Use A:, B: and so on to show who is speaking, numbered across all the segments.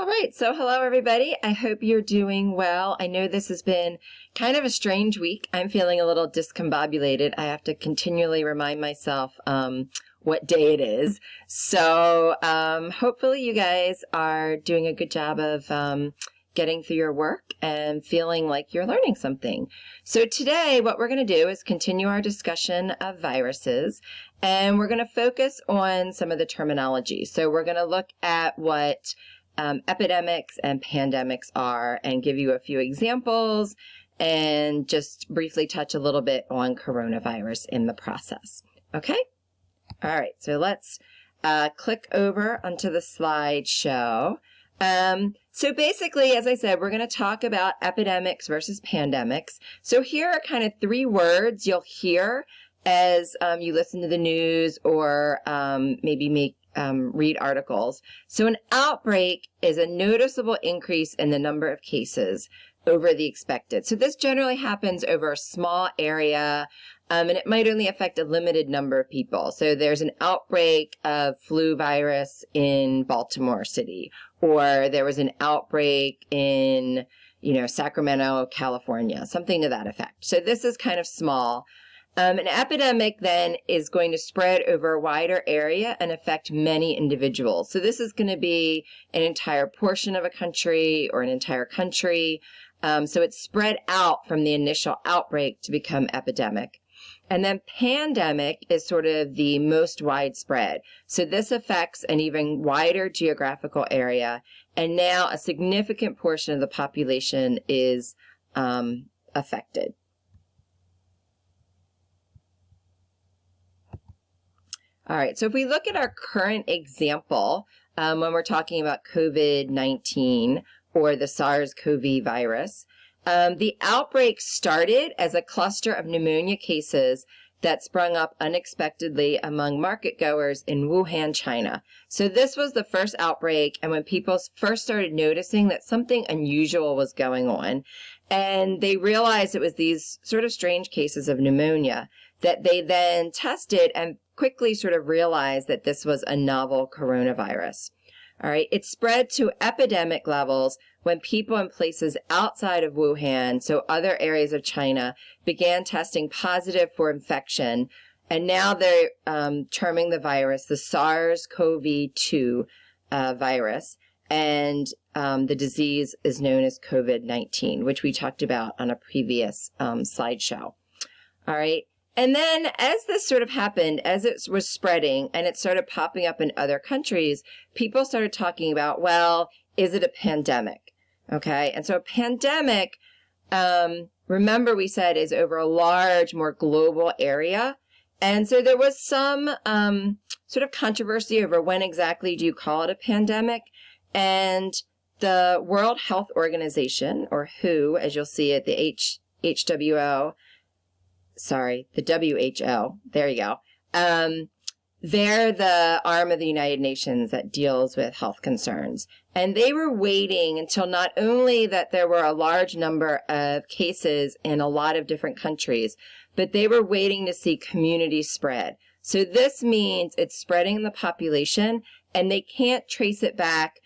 A: All right, so hello everybody. I hope you're doing well. I know this has been kind of a strange week. I'm feeling a little discombobulated. I have to continually remind myself what day it is. So hopefully you guys are doing a good job of getting through your work and feeling like you're learning something. So today what we're going to do is continue our discussion of viruses, and we're going to focus on some of the terminology. So we're going to look at what epidemics and pandemics are and give you a few examples and just briefly touch a little bit on coronavirus in the process. Okay? All right, so let's click over onto the slideshow. So basically, as I said, we're going to talk about epidemics versus pandemics. So here are kind of three words you'll hear as you listen to the news or maybe read articles. So an outbreak is a noticeable increase in the number of cases over the expected. So this generally happens over a small area, and it might only affect a limited number of people. So there's an outbreak of flu virus in Baltimore City, or there was an outbreak in, Sacramento, California, something to that effect. So this is kind of small. An epidemic then is going to spread over a wider area and affect many individuals. So this is going to be an entire portion of a country or an entire country. So it's spread out from the initial outbreak to become epidemic. And then pandemic is sort of the most widespread. So this affects an even wider geographical area. And now a significant portion of the population is affected. All right, so if we look at our current example, when we're talking about COVID-19 or the SARS-CoV virus, the outbreak started as a cluster of pneumonia cases that sprung up unexpectedly among market-goers in Wuhan, China. So this was the first outbreak, and when people first started noticing that something unusual was going on, and they realized it was these sort of strange cases of pneumonia, that they then tested and quickly sort of realized that this was a novel coronavirus. All right, it spread to epidemic levels when people in places outside of Wuhan, so other areas of China, began testing positive for infection. And now they're terming the virus the SARS-CoV-2 virus. And the disease is known as COVID-19, which we talked about on a previous slideshow. All right. And then as this sort of happened, as it was spreading and it started popping up in other countries, people started talking about, well, is it a pandemic? Okay. And so a pandemic, remember we said, is over a large, more global area. And so there was some sort of controversy over when exactly do you call it a pandemic. And the World Health Organization, or WHO, as you'll see at the the WHO, there you go. They're the arm of the United Nations that deals with health concerns. And they were waiting until not only that there were a large number of cases in a lot of different countries, but they were waiting to see community spread. So this means it's spreading in the population, and they can't trace it back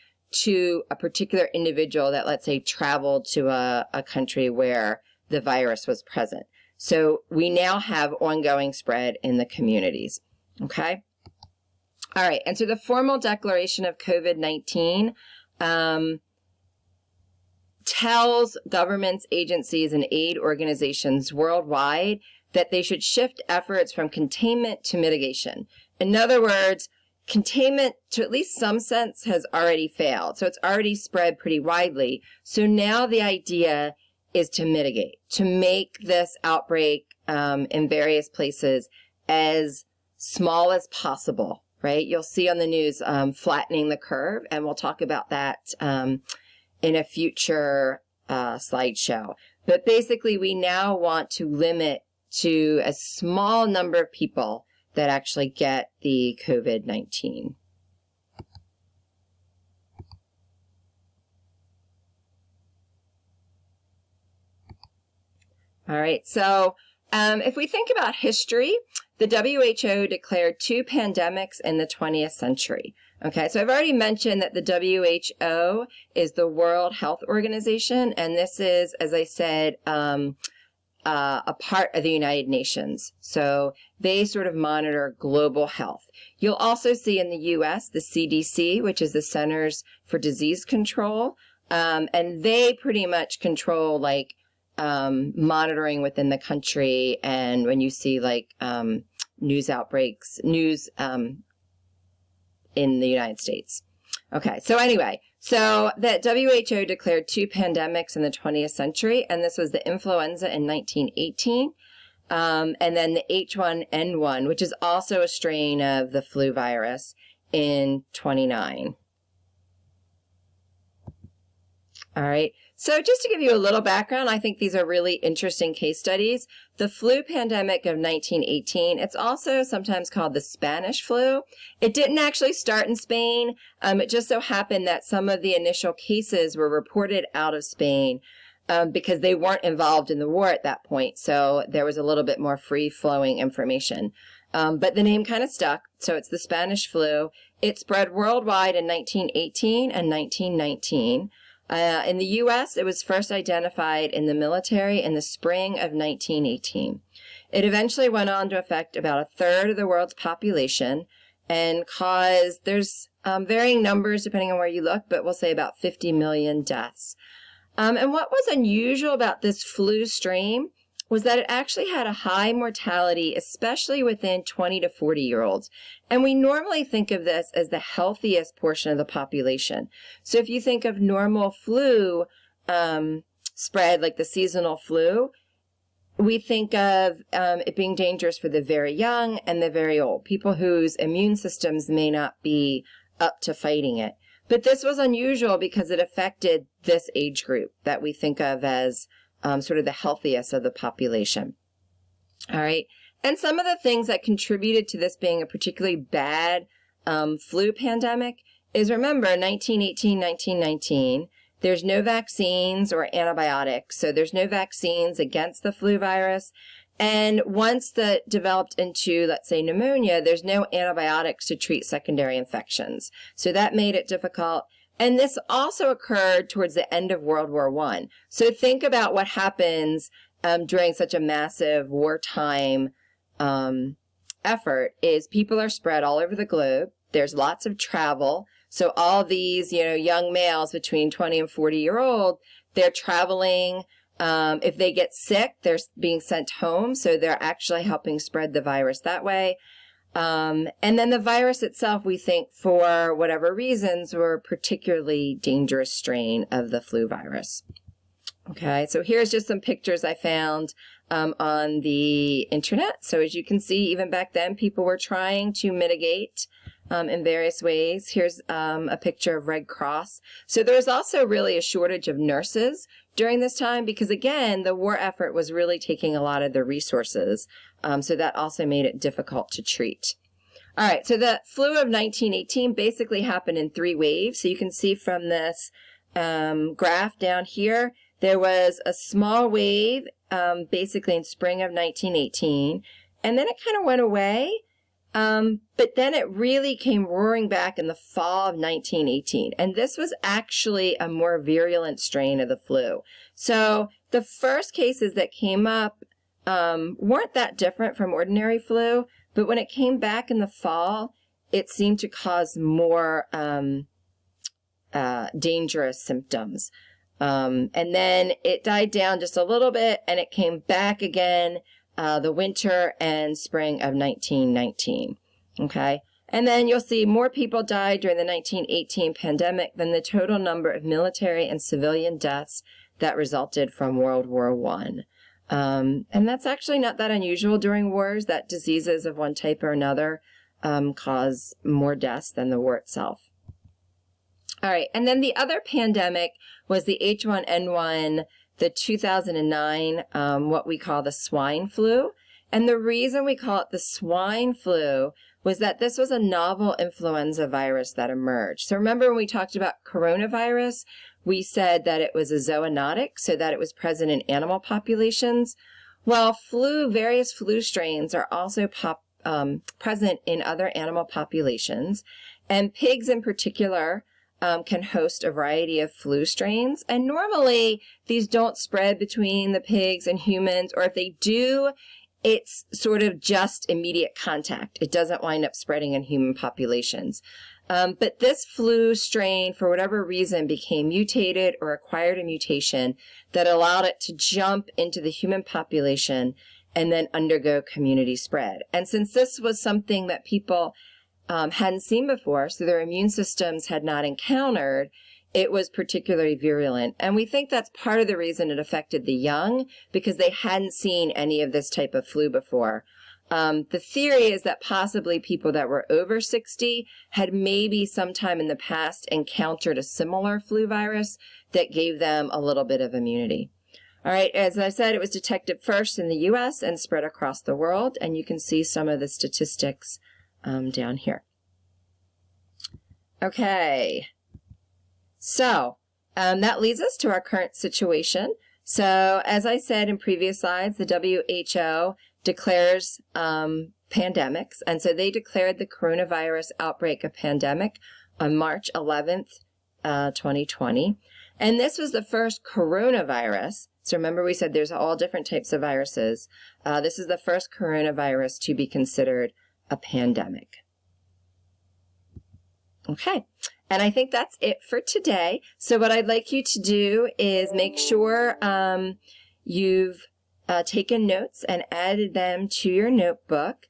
A: to a particular individual that, let's say, traveled to a country where the virus was present. So we now have ongoing spread in the communities, okay? All right, and so the formal declaration of COVID-19 tells governments, agencies, and aid organizations worldwide that they should shift efforts from containment to mitigation. In other words, containment, to at least some sense, has already failed. So it's already spread pretty widely. So now the idea is to mitigate, to make this outbreak in various places as small as possible, right? You'll see on the news flattening the curve, and we'll talk about that in a future slideshow. But basically, we now want to limit to a small number of people that actually get the COVID-19. All right, so if we think about history, the WHO declared 2 pandemics in the 20th century. Okay, so I've already mentioned that the WHO is the World Health Organization, and this is, as I said, a part of the United Nations. So they sort of monitor global health. You'll also see in the U.S. the CDC, which is the Centers for Disease Control, and they pretty much control like monitoring within the country, and when you see like news outbreaks, in the United States. Okay, so anyway, so the WHO declared 2 pandemics in the 20th century, and this was the influenza in 1918, and then the H1N1, which is also a strain of the flu virus, in 29. All right, so just to give you a little background, I think these are really interesting case studies. The flu pandemic of 1918, it's also sometimes called the Spanish flu. It didn't actually start in Spain. It just so happened that some of the initial cases were reported out of Spain because they weren't involved in the war at that point. So there was a little bit more free-flowing information. But the name kind of stuck, so it's the Spanish flu. It spread worldwide in 1918 and 1919. In the U.S., it was first identified in the military in the spring of 1918. It eventually went on to affect about a third of the world's population and caused, there's varying numbers depending on where you look, but we'll say about 50 million deaths. And what was unusual about this flu strain was that it actually had a high mortality, especially within 20 to 40-year-olds. And we normally think of this as the healthiest portion of the population. So if you think of normal flu spread, like the seasonal flu, we think of it being dangerous for the very young and the very old, people whose immune systems may not be up to fighting it. But this was unusual because it affected this age group that we think of as sort of the healthiest of the population. All right. And some of the things that contributed to this being a particularly bad flu pandemic is, remember, 1918, 1919, there's no vaccines or antibiotics. So there's no vaccines against the flu virus. And once that developed into, let's say, pneumonia, there's no antibiotics to treat secondary infections. So that made it difficult. And this also occurred towards the end of World War I. So think about what happens during such a massive wartime effort is people are spread all over the globe. There's lots of travel. So all these, young males between 20 and 40-year-old, they're traveling. If they get sick, they're being sent home. So they're actually helping spread the virus that way. And then the virus itself, we think, for whatever reasons, were a particularly dangerous strain of the flu virus. Okay, so here's just some pictures I found on the internet. So as you can see, even back then, people were trying to mitigate in various ways. Here's a picture of Red Cross. So there was also really a shortage of nurses during this time because, again, the war effort was really taking a lot of the resources. So that also made it difficult to treat. All right, so the flu of 1918 basically happened in 3 waves. So you can see from this graph down here, there was a small wave basically in spring of 1918, and then it kind of went away. But then it really came roaring back in the fall of 1918. And this was actually a more virulent strain of the flu. So the first cases that came up weren't that different from ordinary flu, but when it came back in the fall, it seemed to cause more dangerous symptoms. And then it died down just a little bit, and it came back again the winter and spring of 1919. Okay, and then you'll see more people died during the 1918 pandemic than the total number of military and civilian deaths that resulted from World War I. And that's actually not that unusual during wars, that diseases of one type or another cause more deaths than the war itself. All right, and then the other pandemic was the H1N1, the 2009, what we call the swine flu. And the reason we call it the swine flu was that this was a novel influenza virus that emerged. So remember when we talked about coronavirus, we said that it was a zoonotic, so that it was present in animal populations. Well, various flu strains are also present in other animal populations. And pigs in particular can host a variety of flu strains. And normally these don't spread between the pigs and humans, or if they do, it's sort of just immediate contact. It doesn't wind up spreading in human populations. But this flu strain, for whatever reason, became mutated or acquired a mutation that allowed it to jump into the human population and then undergo community spread. And since this was something that people hadn't seen before, so their immune systems had not encountered, it was particularly virulent. And we think that's part of the reason it affected the young, because they hadn't seen any of this type of flu before. The theory is that possibly people that were over 60 had maybe sometime in the past encountered a similar flu virus that gave them a little bit of immunity. All right, as I said, it was detected first in the U.S. and spread across the world, and you can see some of the statistics down here. Okay, so that leads us to our current situation. So as I said in previous slides, the WHO declares pandemics, and so they declared the coronavirus outbreak a pandemic on March 11th, 2020. And this was the first coronavirus. So remember we said there's all different types of viruses. This is the first coronavirus to be considered a pandemic. Okay, and I think that's it for today. So what I'd like you to do is make sure you've taken notes and added them to your notebook.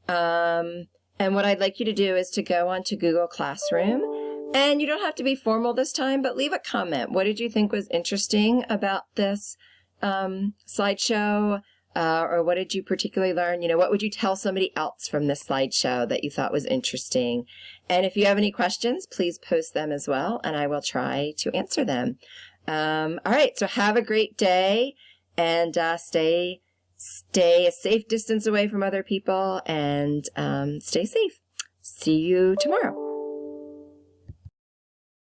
A: And what I'd like you to do is to go onto Google Classroom. And you don't have to be formal this time, but leave a comment. What did you think was interesting about this slideshow? Or what did you particularly learn? You know, what would you tell somebody else from this slideshow that you thought was interesting? And if you have any questions, please post them as well, and I will try to answer them. All right, so have a great day, and stay a safe distance away from other people, and stay safe. See you tomorrow.